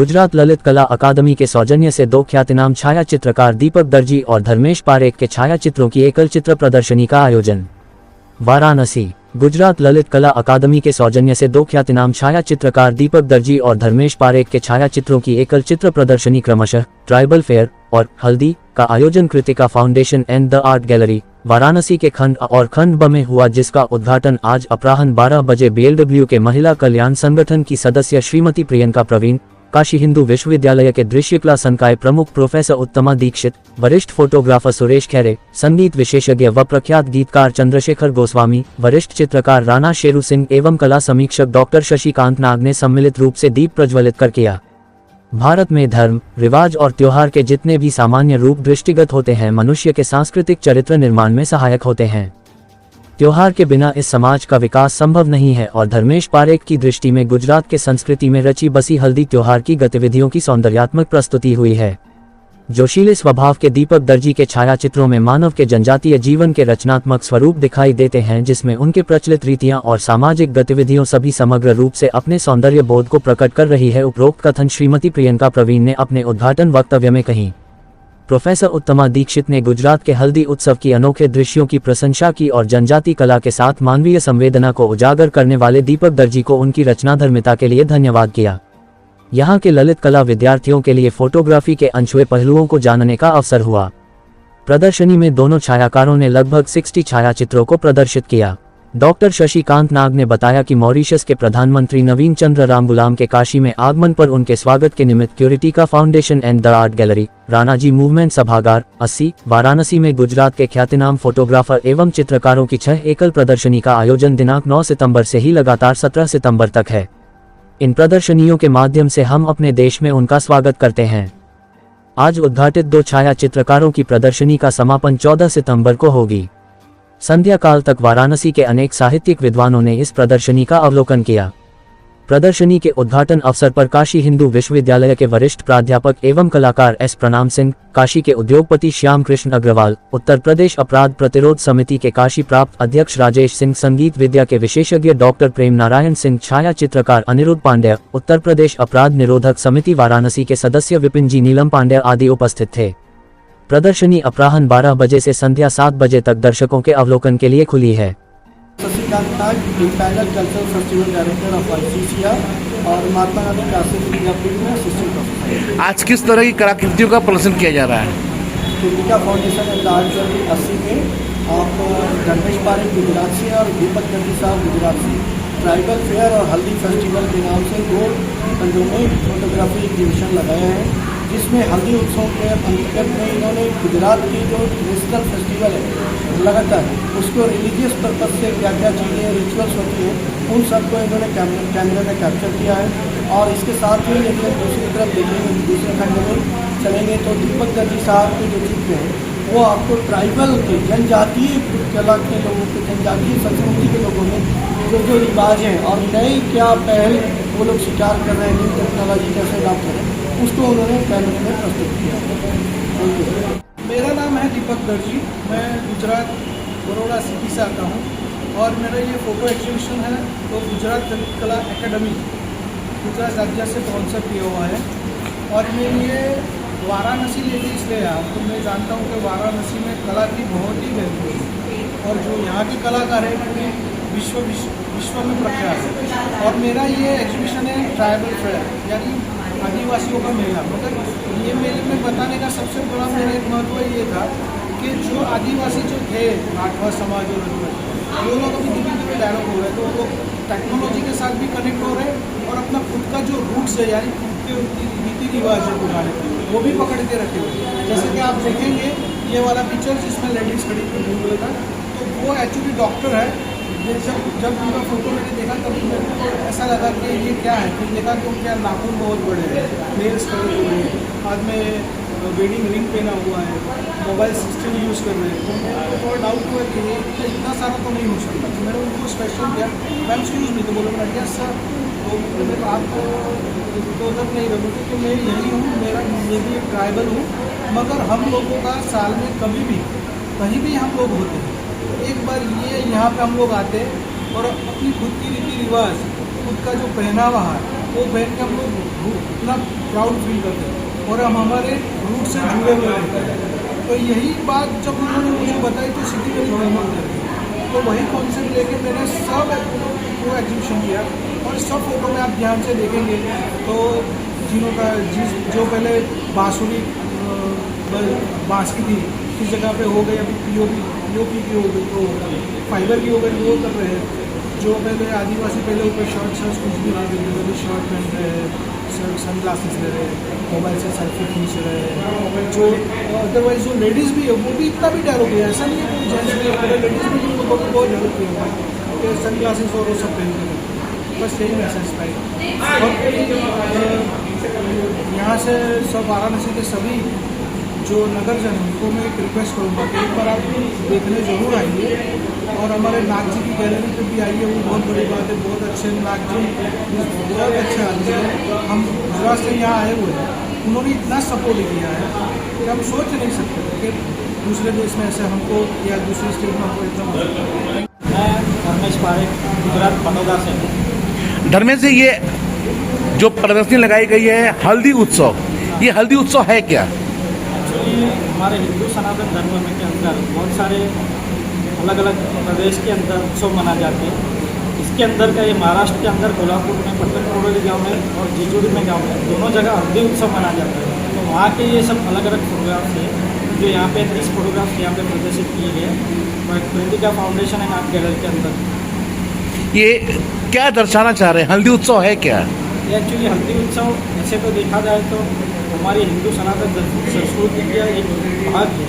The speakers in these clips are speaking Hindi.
गुजरात ललित कला अकादमी के सौजन्य से दो ख्यातिनाम छाया चित्रकार दीपक दर्जी और धर्मेश पारेख के छाया चित्रों की एकल चित्र प्रदर्शनी का आयोजन। वाराणसी। गुजरात ललित कला अकादमी के सौजन्य से दो ख्यातिनाम छाया चित्रकार दीपक दर्जी और धर्मेश पारेख के छाया चित्रों की एकल चित्र प्रदर्शनी क्रमशः ट्राइबल फेयर और हल्दी का आयोजन Kritika foundation and the art gallery Varanasi के खंड A और खंड B में हुआ, जिसका उद्घाटन आज अपराह्न 12 बजे BLW के महिला कल्याण संगठन की सदस्य श्रीमती प्रियंका प्रवीण, काशी हिंदू विश्वविद्यालय के दृश्यकला संकाय प्रमुख प्रोफेसर उत्तमा दीक्षित, वरिष्ठ फोटोग्राफर सुरेश खैरे, संगीत विशेषज्ञ व प्रख्यात गीतकार चंद्रशेखर गोस्वामी, वरिष्ठ चित्रकार राणा शेरू सिंह एवं कला समीक्षक डॉक्टर शशिकांत नाग ने सम्मिलित रूप से दीप प्रज्वलित कर किया। भारत में धर्म, रिवाज और त्योहार के जितने भी सामान्य रूप दृष्टिगत होते हैं, मनुष्य के सांस्कृतिक चरित्र निर्माण में सहायक होते हैं। त्योहार के बिना इस समाज का विकास संभव नहीं है और धर्मेश पारेख की दृष्टि में गुजरात के संस्कृति में रची बसी हल्दी त्योहार की गतिविधियों की सौंदर्यात्मक प्रस्तुति हुई है। जोशीले स्वभाव के दीपक दर्जी के छायाचित्रों में मानव के जनजातीय जीवन के रचनात्मक स्वरूप दिखाई देते हैं, जिसमें उनके प्रचलित रीतियां और सामाजिक गतिविधियों सभी समग्र रूप से अपने सौंदर्य बोध को प्रकट कर रही है। उपरोक्त कथन श्रीमती प्रियंका प्रवीण ने अपने उद्घाटन वक्तव्य में कही। प्रोफेसर उत्तमा दीक्षित ने गुजरात के हल्दी उत्सव की अनोखे दृश्यों की प्रशंसा की और जनजाति कला के साथ मानवीय संवेदना को उजागर करने वाले दीपक दर्जी को उनकी रचनाधर्मिता के लिए धन्यवाद किया। यहाँ के ललित कला विद्यार्थियों के लिए फोटोग्राफी के अनछुए पहलुओं को जानने का अवसर हुआ। प्रदर्शनी में दोनों छायाकारों ने लगभग 60 छायाचित्रों को प्रदर्शित किया। डॉक्टर शशिकांत नाग ने बताया कि मॉरिशस के प्रधानमंत्री नवीन चंद्र रामगुलाम के काशी में आगमन पर उनके स्वागत के निमित्त क्यूरिटिका foundation and the art gallery, राणाजी मूवमेंट सभागार 80, वाराणसी में गुजरात के ख्यातिनाम फोटोग्राफर एवं चित्रकारों की 6 एकल प्रदर्शनी का आयोजन दिनांक 9 सितंबर से ही लगातार 17 सितंबर तक है। इन प्रदर्शनियों के माध्यम से हम अपने देश में उनका स्वागत करते हैं। आज उद्घाटित 2 छाया चित्रकारों की प्रदर्शनी का समापन 14 सितंबर को होगी। संध्या काल तक वाराणसी के अनेक साहित्यिक विद्वानों ने इस प्रदर्शनी का अवलोकन किया। प्रदर्शनी के उद्घाटन अवसर पर काशी हिंदू विश्वविद्यालय के वरिष्ठ प्राध्यापक एवं कलाकार एस प्रणाम सिंह, काशी के उद्योगपति श्याम कृष्ण अग्रवाल, उत्तर प्रदेश अपराध प्रतिरोध समिति के काशी प्राप्त अध्यक्ष राजेश सिंह, संगीत विद्या के विशेषज्ञ डॉक्टर प्रेम नारायण सिंह, छाया चित्रकार अनिरुद्ध पांड्या, उत्तर प्रदेश अपराध निरोधक समिति वाराणसी के सदस्य विपिन जी नीलम पांड्या आदि उपस्थित थे। प्रदर्शनी अपराह्न 12 बजे से संध्या 7 बजे तक दर्शकों के अवलोकन के लिए खुली है। Shashikant Nag, empanel cultural festival director of ICCR और महात्मा गांधी क्लासिक विद्यापीठ में असिस्टेंट प्रोफेसर। आज किस तरह की कलाकृतियों का प्रदर्शन किया जा रहा है? क्रिटिका फाउंडेशन एंड आर्ट गैलरी 80 में आप धर्मेश पारेख गुजरात से और दीपक दर्जी साहब गुजरात से ट्राइबल फेयर और हल्दी फेस्टिवल के नाम से दोनों फोटोग्राफी एग्जीबिशन लगाया है, जिसमें हल्दी उत्सव के अंतर्गत में इन्होंने गुजरात की जो ट्रेडिशनल फेस्टिवल है लगातार उसको रिलीजियस पर्पज से क्या क्या चीज़ें रिचुअल्स होती हैं उन सबको इन्होंने कैमरे में कैप्चर किया है। और इसके साथ ही यदि हम दूसरी तरफ देखेंगे, दूसरे खंड में चलेंगे तो दीपक दर्जी साहब के जो चित्र हैं वो आपको ट्राइबल के जनजातीय कला के लोगों के, जनजातीय संस्कृति के लोगों में जो रिवाज हैं और नई क्या पहल वो लोग स्वीकार कर रहे हैं, न्यू टेक्नोलॉजी कैसे अडॉप्ट करें, उसको उन्होंने कैमरे में प्रस्तुत किया। मेरा नाम है दीपक दर्जी, मैं गुजरात बड़ौदा सिटी से आता हूँ और मेरा ये फ़ोटो एग्जीबिशन है तो गुजरात ललित कला एकेडमी गुजरात राज्य से स्पॉन्सर किया हुआ है। और मैं ये वाराणसी लेके इसलिए आया तो मैं जानता हूँ कि वाराणसी में कला की बहुत ही वैल्यू है और जो यहाँ की कलाकार है पूरी विश्व में प्रख्यात है। और मेरा ये एग्जीबिशन है ट्राइबल फेयर यानी आदिवासियों का मेला। मगर ये मेले में बताने का सबसे बड़ा मेरा एक महत्व ये था कि जो आदिवासी जो थे राठवा समाज और वो लोग अभी धीरे धीरे डेवलप हो रहे, तो वो टेक्नोलॉजी के साथ भी कनेक्ट हो रहे हैं और अपना खुद का जो रूट्स है यानी खुद के रीति रिवाज है पुराने वो भी पकड़ के रखे हुए। जैसे कि आप देखेंगे ये वाला पिक्चर जिसमें लेडीज खड़ी हुई था तो वो एक्चुअली डॉक्टर है। जब उनका फोटो मैंने देखा तब मेरे को ऐसा लगा कि ये क्या है, फिर देखा कि उनके नाखून बहुत बड़े हैं, नेल्स खड़े हुए हैं, हाथ में वेडिंग रिंग पहना हुआ है, मोबाइल सिस्टम यूज़ कर रहे हैं। तो मेरे को थोड़ा डाउट हुआ कि ये इतना सारा तो नहीं हो सकता। तो मैंने उनको स्पेशल किया, मैम एक्सक्यूज़ मी, तो बोला मैं यस सर। तो मेरे आप तो उधर नहीं रहोगे तो मैं यही हूँ, मैं भी एक ट्राइबल हूँ, मगर हम लोगों का साल में कभी भी कहीं भी हम लोग होते हैं एक बार ये यहाँ पे हम लोग आते हैं और अपनी खुद की रीति रिवाज, खुद का जो पहनावा है वो पहन के हम लोग इतना प्राउड फील करते हैं और हम हमारे रूट से जुड़े हुए रहते हैं। तो यही बात जब उन्होंने मुझे बताई तो सिटी में प्रमोट कर दी। तो वही कॉन्सेप्ट लेके मैंने सब वो एग्जीबिशन किया और सब फोटो में आप ध्यान से देखेंगे तो जिनों का जो पहले बांसुरी बांस की थी किस जगह पे हो गई, अभी पीओपी की हो गई, तो फाइबर की हो गई, वो कर रहे हैं। जो पहले आदिवासी पहले ऊपर शर्ट कुछ भी नहीं देते थे, शर्ट पहन रहे हैं, सन ग्लासेस ले रहे हैं, मोबाइल से सेल्फी खींच रहे हैं। जो अदरवाइज जो लेडीज़ भी है वो भी इतना भी डेवलप किया, ऐसा नहीं है जेंट्स भी है, लेडीज़ भी उनको बहुत डेवलप किया हुआ है, सन ग्लासेस और वो सब पहनते हैं। बस यही मैसेज था। और यहाँ से सब वाराणसी के सभी जो नगरजन हैं उनको मैं एक रिक्वेस्ट करूँगा कि एक बार आप देखने ज़रूर आइए और हमारे नाग जी की गैलरी पे भी आइए, वो बहुत बड़ी बात है। बहुत अच्छे नाग जी, बहुत अच्छे आदमी हैं। हम गुजरात से यहाँ आए हुए हैं, उन्होंने इतना सपोर्ट किया है कि हम सोच नहीं सकते कि दूसरे देश में ऐसे हमको या दूसरे स्टेट में हमको एकदम। मैं धर्मेश पारेख गुजरात बड़ौदा से हूँ। धर्मेश जी, ये जो प्रदर्शनी लगाई गई है हल्दी उत्सव, ये हल्दी उत्सव है क्या? एक्चुअली हमारे हिंदू सनातन धर्म के अंदर बहुत सारे अलग अलग प्रदेश के अंदर उत्सव मनाए जाते हैं। इसके अंदर का ये महाराष्ट्र के अंदर कोल्हापुर में, पट्टनकोडोली गांव में और जिजोड़ी में गांव में दोनों जगह हल्दी उत्सव मनाया जाता है। तो वहाँ के ये सब अलग अलग फोटोग्राफ्स हैं जो यहाँ पे 30 फोटोग्राफ्स यहाँ पे प्रदर्शित किए गए और कृतिका फाउंडेशन है आर्ट गैलरी के अंदर। ये क्या दर्शाना चाह रहे हैं? हल्दी उत्सव है क्या? ये एक्चुअली हल्दी उत्सव ऐसे तो देखा जाए तो हमारी हिंदू सनातन संस्कृति का एक भाग है।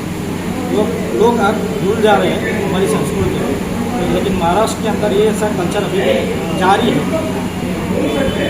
लोग आज भूल जा रहे हैं हमारी संस्कृति, लेकिन महाराष्ट्र के अंदर ये ऐसा कल्चर अभी भी जारी है।